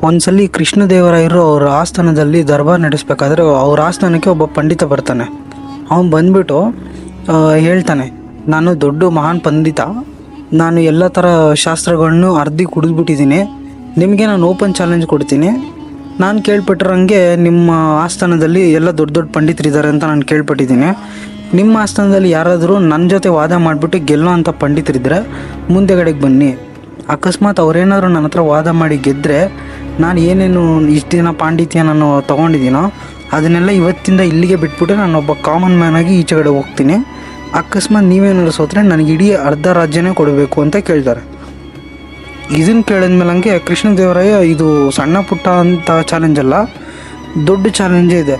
ಒಂದ್ಸಲಿ ಕೃಷ್ಣದೇವರಾಯರು ಅವ್ರ ಆಸ್ಥಾನದಲ್ಲಿ ದರ್ಬಾರ್ ನಡೆಸಬೇಕಾದ್ರೆ ಅವ್ರ ಆಸ್ಥಾನಕ್ಕೆ ಒಬ್ಬ ಪಂಡಿತ ಬರ್ತಾನೆ. ಅವನು ಬಂದ್ಬಿಟ್ಟು ಹೇಳ್ತಾನೆ, ನಾನು ದೊಡ್ಡ ಮಹಾನ್ ಪಂಡಿತ, ನಾನು ಎಲ್ಲ ಥರ ಶಾಸ್ತ್ರಗಳನ್ನು ಅರ್ಧಿ ಕುಡಿದ್ಬಿಟ್ಟಿದ್ದೀನಿ, ನಿಮಗೆ ನಾನು ಓಪನ್ ಚಾಲೆಂಜ್ ಕೊಡ್ತೀನಿ. ನಾನು ಕೇಳ್ಪಟ್ಟಿರೋಂಗೆ ನಿಮ್ಮ ಆಸ್ಥಾನದಲ್ಲಿ ಎಲ್ಲ ದೊಡ್ಡ ದೊಡ್ಡ ಪಂಡಿತರಿದ್ದಾರೆ ಅಂತ ನಾನು ಕೇಳ್ಪಟ್ಟಿದ್ದೀನಿ. ನಿಮ್ಮ ಆಸ್ಥಾನದಲ್ಲಿ ಯಾರಾದರೂ ನನ್ನ ಜೊತೆ ವಾದ ಮಾಡಿಬಿಟ್ಟು ಗೆಲ್ಲೋ ಅಂಥ ಪಂಡಿತರಿದ್ದರೆ ಮುಂದೆಗಡೆಗೆ ಬನ್ನಿ. ಅಕಸ್ಮಾತ್ ಅವರೇನಾದ್ರು ನನ್ನ ಹತ್ರ ವಾದ ಮಾಡಿ ಗೆದ್ದರೆ ನಾನು ಏನೇನು ಇಷ್ಟು ದಿನ ಪಾಂಡಿತ್ಯ ನಾನು ತೊಗೊಂಡಿದ್ದೀನೋ ಅದನ್ನೆಲ್ಲ ಇವತ್ತಿಂದ ಇಲ್ಲಿಗೆ ಬಿಟ್ಬಿಟ್ಟು ನಾನು ಒಬ್ಬ ಕಾಮನ್ ಮ್ಯಾನ್ ಆಗಿ ಈಚೆಗಡೆ ಹೋಗ್ತೀನಿ. ಅಕಸ್ಮಾತ್ ನೀವೇನಾದ್ರು ಸೋತ್ರೆ ನನಗೆ ಇಡೀ ಅರ್ಧ ರಾಜ್ಯನೇ ಕೊಡಬೇಕು ಅಂತ ಕೇಳ್ತಾರೆ. ಇದನ್ನು ಕೇಳಿದ್ಮೇಲೆ ಹಂಗೆ ಕೃಷ್ಣದೇವರಾಯ ಇದು ಸಣ್ಣ ಪುಟ್ಟ ಅಂತ ಚಾಲೆಂಜ್ ಅಲ್ಲ, ದೊಡ್ಡ ಚಾಲೆಂಜೇ ಇದೆ.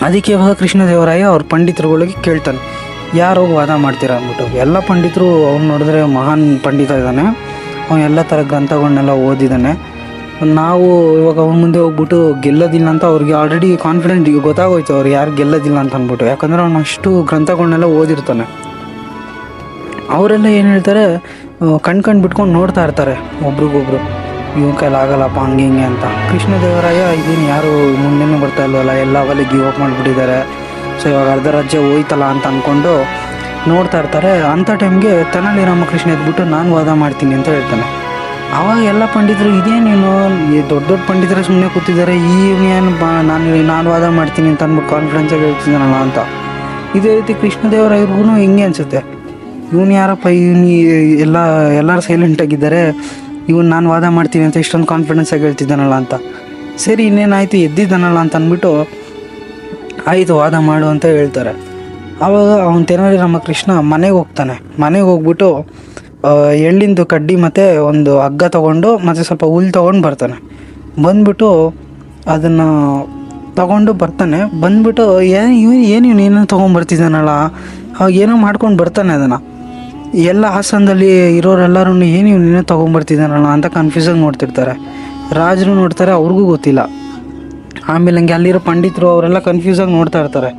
ಅದಕ್ಕೆ ಇವಾಗ ಕೃಷ್ಣದೇವರಾಯ ಅವ್ರ ಪಂಡಿತರುಗಳಿಗೆ ಕೇಳ್ತಾನೆ, ಯಾರು ವಾದ ಮಾಡ್ತೀರಾ ಅಂದ್ಬಿಟ್ಟು. ಎಲ್ಲ ಪಂಡಿತರು ಅವ್ನು ನೋಡಿದ್ರೆ ಮಹಾನ್ ಪಂಡಿತ ಇದ್ದಾನೆ, ಅವನು ಎಲ್ಲ ಥರ ಗ್ರಂಥಗಳನ್ನೆಲ್ಲ ಓದಿದ್ದಾನೆ. ನಾವು ಇವಾಗ ಅವ್ನ ಮುಂದೆ ಹೋಗ್ಬಿಟ್ಟು ಗೆಲ್ಲೋದಿಲ್ಲ ಅಂತ ಅವ್ರಿಗೆ ಆಲ್ರೆಡಿ ಕಾನ್ಫಿಡೆಂಟ್ ಗೊತ್ತಾಗೋಯ್ತು ಅವ್ರು ಯಾರು ಗೆಲ್ಲೋದಿಲ್ಲ ಅಂತ ಅಂದ್ಬಿಟ್ಟು. ಯಾಕಂದರೆ ಅವನು ಅಷ್ಟು ಗ್ರಂಥಗಳನ್ನೆಲ್ಲ ಓದಿರ್ತಾನೆ. ಅವರೆಲ್ಲ ಏನು ಹೇಳ್ತಾರೆ, ಕಣ್ ಬಿಟ್ಕೊಂಡು ನೋಡ್ತಾ ಇರ್ತಾರೆ ಒಬ್ರಿಗೊಬ್ರು, ಇವನ ಕೈಲಿ ಆಗಲ್ಲಪ್ಪ ಹಂಗೆ ಹಿಂಗೆ ಅಂತ. ಕೃಷ್ಣದೇವರಾಯ ಇದೇನು ಯಾರು ಮುಂದೆನೂ ಬರ್ತಾ ಇಲ್ವಲ್ಲ, ಎಲ್ಲ ಅವಲ್ಲಿ ಗಿವ್ ಅಪ್ ಮಾಡಿಬಿಟ್ಟಿದ್ದಾರೆ, ಸೊ ಇವಾಗ ಅರ್ಧ ರಾಜ್ಯ ಹೋಯ್ತಲ್ಲ ಅಂತ ಅಂದ್ಕೊಂಡು ನೋಡ್ತಾ ಇರ್ತಾರೆ. ಅಂಥ ಟೈಮ್ಗೆ ತೆನಾಲಿ ರಾಮಕೃಷ್ಣ ಎದ್ಬಿಟ್ಟು ನಾನು ವಾದ ಮಾಡ್ತೀನಿ ಅಂತ ಹೇಳ್ತಾನೆ. ಆವಾಗ ಎಲ್ಲ ಪಂಡಿತರು ಇದೇ ನೀನು ದೊಡ್ಡ ದೊಡ್ಡ ಪಂಡಿತರು ಸುಮ್ಮನೆ ಕೂತಿದ್ದಾರೆ, ಏನು ನಾನು ವಾದ ಮಾಡ್ತೀನಿ ಅಂತ ಅಂದ್ಬಿಟ್ಟು ಕಾನ್ಫಿಡೆನ್ಸಾಗಿ ಹೇಳ್ತಿದ್ದಾನಲ್ಲ ಅಂತ. ಇದೇ ರೀತಿ ಕೃಷ್ಣದೇವರಾಯರಿಗೂ ಹಿಂಗೆ ಅನಿಸುತ್ತೆ, ಇವನು ಯಾರಪ್ಪ ಎಲ್ಲರೂ ಸೈಲೆಂಟಾಗಿದ್ದಾರೆ, ಇವನು ನಾನು ವಾದ ಮಾಡ್ತೀನಿ ಅಂತ ಇಷ್ಟೊಂದು ಕಾನ್ಫಿಡೆನ್ಸಾಗಿ ಹೇಳ್ತಿದ್ದಾನಲ್ಲ ಅಂತ. ಸರಿ ಇನ್ನೇನಾಯಿತು ಎದ್ದಿದ್ದಾನಲ್ಲ ಅಂತ ಅಂದ್ಬಿಟ್ಟು ಆಯಿತು ವಾದ ಮಾಡು ಅಂತ ಹೇಳ್ತಾರೆ. ಆವಾಗ ಅವನು ತೆನಾಲಿ ರಾಮಕೃಷ್ಣ ಮನೆಗೆ ಹೋಗ್ತಾನೆ. ಮನೆಗೆ ಹೋಗ್ಬಿಟ್ಟು ಎಳ್ಳಿಂದು ಕಡ್ಡಿ ಮತ್ತು ಒಂದು ಹಗ್ಗ ತೊಗೊಂಡು ಮತ್ತು ಸ್ವಲ್ಪ ಹುಲ್ಲು ತೊಗೊಂಡು ಬರ್ತಾನೆ. ಬಂದ್ಬಿಟ್ಟು ಅದನ್ನು ತೊಗೊಂಡು ಬರ್ತಾನೆ. ಬಂದ್ಬಿಟ್ಟು ಏನು ತೊಗೊಂಡ್ಬರ್ತಿದ್ದಾನಲ್ಲ, ಅವಾಗ ಏನೋ ಮಾಡ್ಕೊಂಡು ಬರ್ತಾನೆ. ಅದನ್ನು ಎಲ್ಲ ಹಾಸನದಲ್ಲಿ ಇರೋರೆಲ್ಲರೂ ಏನು ತೊಗೊಂಡ್ಬರ್ತಿದ್ದಾನಲ್ಲ ಅಂತ ಕನ್ಫ್ಯೂಸಾಗಿ ನೋಡ್ತಿರ್ತಾರೆ. ರಾಜರು ನೋಡ್ತಾರೆ, ಅವ್ರಿಗೂ ಗೊತ್ತಿಲ್ಲ. ಆಮೇಲೆ ಹಂಗೆ ಅಲ್ಲಿರೋ ಪಂಡಿತರು ಅವರೆಲ್ಲ ಕನ್ಫ್ಯೂಸಾಗಿ ನೋಡ್ತಾ ಇರ್ತಾರೆ.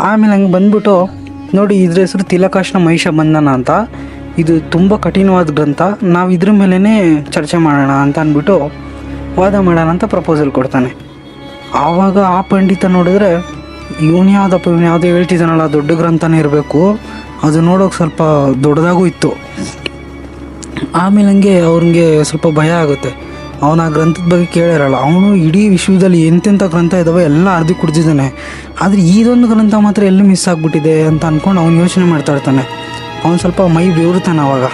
ಆಮೇಲೆ ಹಂಗೆ ಬಂದ್ಬಿಟ್ಟು ನೋಡಿ, ಇದ್ರ ಹೆಸರು ತಿಲಕಾಶ್ನ ಮಹಿಷ ಬಂಧನ ಅಂತ, ಇದು ತುಂಬ ಕಠಿಣವಾದ ಗ್ರಂಥ, ನಾವು ಇದ್ರ ಮೇಲೇ ಚರ್ಚೆ ಮಾಡೋಣ ಅಂತ ಅಂದ್ಬಿಟ್ಟು ವಾದ ಮಾಡೋಣ ಅಂತ ಪ್ರಪೋಸಲ್ ಕೊಡ್ತಾನೆ. ಆವಾಗ ಆ ಪಂಡಿತ ನೋಡಿದ್ರೆ ಇವನು ಯಾವುದೋ ಹೇಳ್ತಿದ್ದಾನಲ್ಲ ದೊಡ್ಡ ಗ್ರಂಥನೇ ಇರಬೇಕು, ಅದು ನೋಡೋಕೆ ಸ್ವಲ್ಪ ದೊಡ್ಡದಾಗೂ ಇತ್ತು. ಆಮೇಲೆ ಹಂಗೆ ಅವ್ರಿಗೆ ಸ್ವಲ್ಪ ಭಯ ಆಗುತ್ತೆ. ಅವನು ಆ ಗ್ರಂಥದ ಬಗ್ಗೆ ಕೇಳಿರಲ್ಲ, ಅವನು ಇಡೀ ವಿಶ್ವದಲ್ಲಿ ಎಂತೆಂಥ ಗ್ರಂಥ ಇದ್ದಾವೆ ಎಲ್ಲ ಅರ್ಧಿ ಕುಡ್ದಿದ್ದಾನೆ, ಆದರೆ ಇದೊಂದು ಗ್ರಂಥ ಮಾತ್ರ ಎಲ್ಲಿ ಮಿಸ್ ಆಗಿಬಿಟ್ಟಿದೆ ಅಂತ ಅಂದ್ಕೊಂಡು ಅವ್ನು ಯೋಚನೆ ಮಾಡ್ತಾ ಇರ್ತಾನೆ. ಅವನು ಸ್ವಲ್ಪ ಮೈ ಬೆವರ್ತಾನೆ. ಆವಾಗ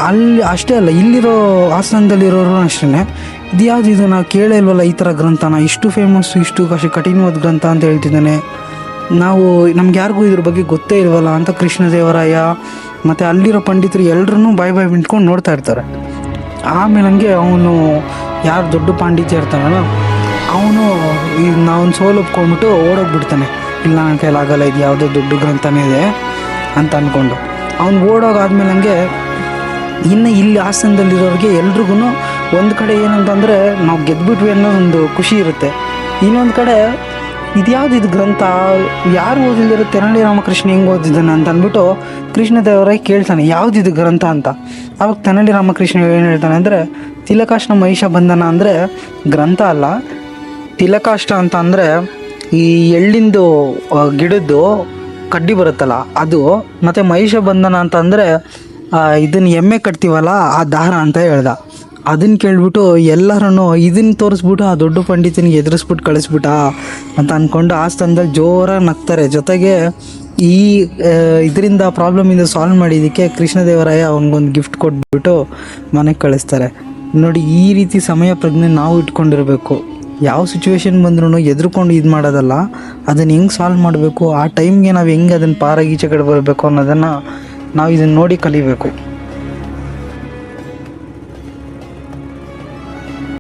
ಅಲ್ಲಿ ಅಷ್ಟೇ ಅಲ್ಲ, ಇಲ್ಲಿರೋ ಆಸ್ಥಾನದಲ್ಲಿರೋರು ಅಷ್ಟೇ, ಇದು ಯಾವುದು ಇದು ನಾವು ಕೇಳೇ ಇಲ್ವಲ್ಲ ಈ ಥರ ಗ್ರಂಥನ, ಇಷ್ಟು ಫೇಮಸ್ಸು ಇಷ್ಟು ಕಠಿಣವಾದ ಗ್ರಂಥ ಅಂತ ಹೇಳ್ತಿದ್ದಾನೆ, ನಮ್ಗೆ ಯಾರಿಗೂ ಇದ್ರ ಬಗ್ಗೆ ಗೊತ್ತೇ ಇಲ್ವಲ್ಲ ಅಂತ ಕೃಷ್ಣದೇವರಾಯ ಮತ್ತು ಅಲ್ಲಿರೋ ಪಂಡಿತರು ಎಲ್ಲರೂ ಬಾಯಿ ಬಿಟ್ಕೊಂಡು ನೋಡ್ತಾ ಇರ್ತಾರೆ. ಆಮೇಲೆ ಹಂಗೆ ಅವನು ಯಾರು ದೊಡ್ಡ ಪಾಂಡಿತ್ಯ ಇರ್ತಾನಲ್ಲ ಅವನು ಸೋಲೊಪ್ಕೊಂಡ್ಬಿಟ್ಟು ಓಡೋಗ್ಬಿಡ್ತಾನೆ. ಇಲ್ಲ ನನ್ನ ಕೈಲಾಗಲ್ಲ, ಇದು ಯಾವುದೋ ದೊಡ್ಡ ಗ್ರಂಥನೇ ಇದೆ ಅಂತ ಅಂದ್ಕೊಂಡು ಅವ್ನು ಓಡೋಗಾದ್ಮೇಲೆ ಹಂಗೆ ಇನ್ನು ಇಲ್ಲಿ ಆಸ್ಥಾನದಲ್ಲಿರೋರಿಗೆ ಎಲ್ರಿಗೂ ಒಂದು ಕಡೆ ಏನಂತಂದರೆ ನಾವು ಗೆದ್ಬಿಟ್ವಿ ಅನ್ನೋ ಒಂದು ಖುಷಿ ಇರುತ್ತೆ, ಇನ್ನೊಂದು ಕಡೆ ಇದ್ಯಾವುದು ಇದು ಗ್ರಂಥ, ಯಾರು ಓದಿಲ್ದಿರೋ ತೆನಾಲಿ ರಾಮಕೃಷ್ಣ ಹೆಂಗೆ ಓದಿದ್ದಾನೆ ಅಂತ ಅಂದ್ಬಿಟ್ಟು ಕೃಷ್ಣದೇವರಾಯ ಕೇಳ್ತಾನೆ ಯಾವುದಿದು ಗ್ರಂಥ ಅಂತ. ಆವಾಗ ತೆನಾಲಿ ರಾಮಕೃಷ್ಣ ಏನು ಹೇಳ್ತಾನೆ ಅಂದರೆ, ತಿಲಕಾಶ್ನ ಮಹಿಷ ಬಂಧನ ಅಂದರೆ ಗ್ರಂಥ ಅಲ್ಲ, ತಿಲಕಾಷ್ಟ ಅಂತ ಅಂದರೆ ಈ ಎಳ್ಳಿಂದು ಗಿಡದ್ದು ಕಡ್ಡಿ ಬರುತ್ತಲ್ಲ ಅದು, ಮತ್ತು ಮಹಿಷ ಬಂಧನ ಅಂತ ಅಂದರೆ ಇದನ್ನು ಎಮ್ಮೆ ಕಟ್ತೀವಲ್ಲ ಆ ದಾರ ಅಂತ ಹೇಳ್ದ. ಅದನ್ನು ಕೇಳ್ಬಿಟ್ಟು ಎಲ್ಲರೂ ಇದನ್ನು ತೋರಿಸ್ಬಿಟ್ಟು ಆ ದೊಡ್ಡ ಪಂಡಿತನಿಗೆ ಎದುರಿಸ್ಬಿಟ್ಟು ಕಳಿಸ್ಬಿಟ್ಟ ಅಂತ ಅಂದ್ಕೊಂಡು ಆಸ್ಥಾನದಲ್ಲಿ ಜೋರಾಗಿ ನಗ್ತಾರೆ. ಜೊತೆಗೆ ಈ ಇದರಿಂದ ಪ್ರಾಬ್ಲಮಿಂದ ಸಾಲ್ವ್ ಮಾಡಿದ್ದಕ್ಕೆ ಕೃಷ್ಣದೇವರಾಯ ಅವ್ನಿಗೊಂದು ಗಿಫ್ಟ್ ಕೊಟ್ಬಿಟ್ಟು ಮನೆಗೆ ಕಳಿಸ್ತಾರೆ. ನೋಡಿ, ಈ ರೀತಿ ಸಮಯ ಪ್ರಜ್ಞೆ ನಾವು ಇಟ್ಕೊಂಡಿರಬೇಕು. ಯಾವ ಸಿಚುವೇಶನ್ ಬಂದ್ರೂ ಎದುರ್ಕೊಂಡು ಇದು ಮಾಡೋದಲ್ಲ, ಅದನ್ನು ಹೆಂಗೆ ಸಾಲ್ವ್ ಮಾಡಬೇಕು, ಆ ಟೈಮ್ಗೆ ನಾವು ಹೆಂಗೆ ಅದನ್ನು ಪಾರಾಗೀಚೆ ಕಡೆ ಬರಬೇಕು ಅನ್ನೋದನ್ನು ನಾವು ಇದನ್ನು ನೋಡಿ ಕಲಿಬೇಕು.